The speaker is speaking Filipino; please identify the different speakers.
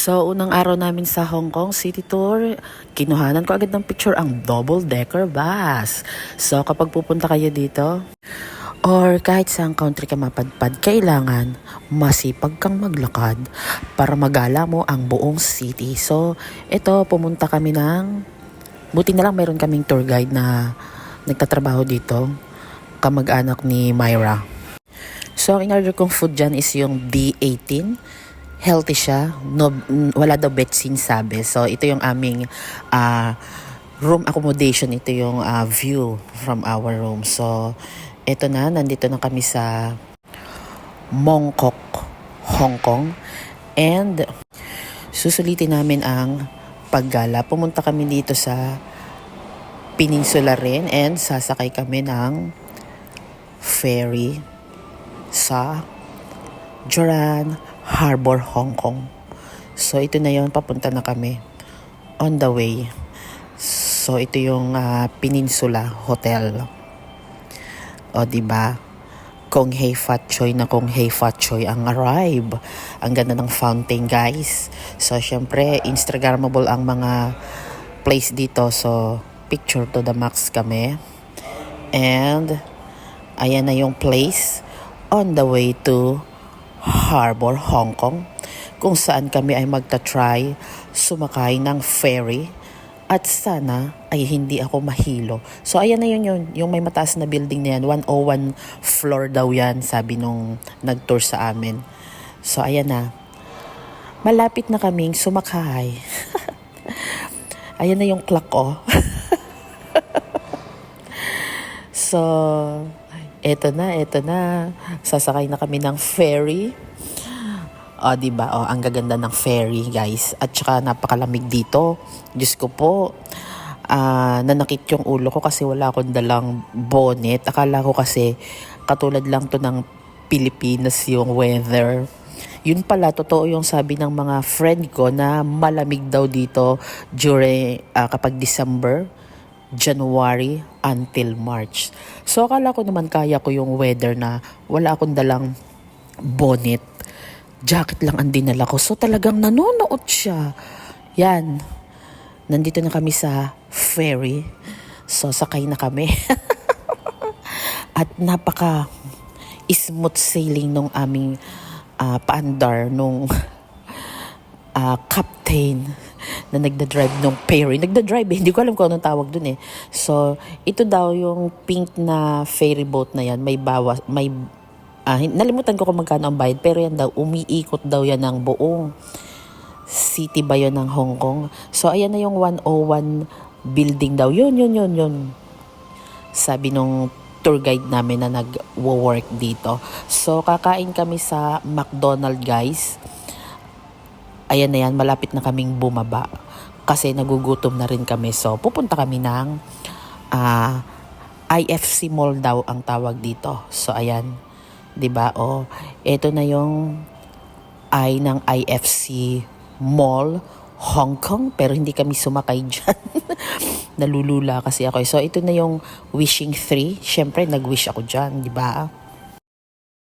Speaker 1: So, unang araw namin sa Hong Kong City Tour, kinuhanan ko agad ng picture ang double-decker bus. So, kapag pupunta kayo dito, or kahit saang country ka mapadpad, kailangan masipag kang maglakad para magala mo ang buong city. So, ito, pumunta kami buti na lang mayroon kaming tour guide na nagtatrabaho dito, kamag-anak ni Myra. So, ang in-order kong food dyan is yung D18. Healthy siya, no, wala daw betsin sabi. So, ito yung aming room accommodation. Ito yung view from our room. So, ito na, nandito na kami sa Mong Kok, Hong Kong. And, susulitin namin ang paggala. Pumunta kami dito sa Peninsula rin and sasakay kami ng ferry sa Joran Harbor, Hong Kong. So, ito na yon, papunta na kami. On the way. So, ito yung Peninsula Hotel. O, diba? Kung Hei Fat Choi na Kung Hei Fat Choi ang arrive. Ang ganda ng fountain, guys. So, syempre, Instagrammable ang mga place dito. So, picture to the max kami. And, ayan na yung place on the way to Harbor, Hong Kong, kung saan kami ay magta-try sumakay ng ferry at sana ay hindi ako mahilo. So, ayan na yun, yung may mataas na building na yan, 101 floor daw yan, sabi nung nag-tour sa amin. So, ayan na. Malapit na kaming sumakay. Ayan na yung clock, oh. So, eto na. Sasakay na kami ng ferry. O, diba? O, ang gaganda ng ferry, guys. At saka napakalamig dito. Diyos ko po, nanakit yung ulo ko kasi wala akong dalang bonnet. Akala ko kasi katulad lang to ng Pilipinas yung weather. Yun pala, totoo yung sabi ng mga friend ko na malamig daw dito during kapag December, January until March. So, akala ko naman kaya ko yung weather na wala akong dalang bonnet. Jacket lang ang dinala ko. So, talagang nanonood siya. Yan. Nandito na kami sa ferry. So, sakay na kami. At napaka smooth sailing nung aming paandar nung captain na nagda-drive ng ferry. Nagda-drive hindi ko alam kung anong tawag dun eh. So, ito daw yung pink na ferry boat na yan. Nalimutan ko kung magkano ang bayad, pero yan daw, umiikot daw yan ng buong city ba yun ng Hong Kong. So, ayan na yung 101 building daw. Yun. Sabi nung tour guide namin na nag-work dito. So, kakain kami sa McDonald's, guys. Ayan na yan, malapit na kaming bumaba kasi nagugutom na rin kami. So, pupunta kami ng IFC Mall daw ang tawag dito. So, ayan. 'Di ba? O, ito na yung ng IFC Mall, Hong Kong. Pero hindi kami sumakay dyan. Nalulula kasi ako. So, ito na yung Wishing 3. Siyempre, nag-wish ako dyan, 'di ba?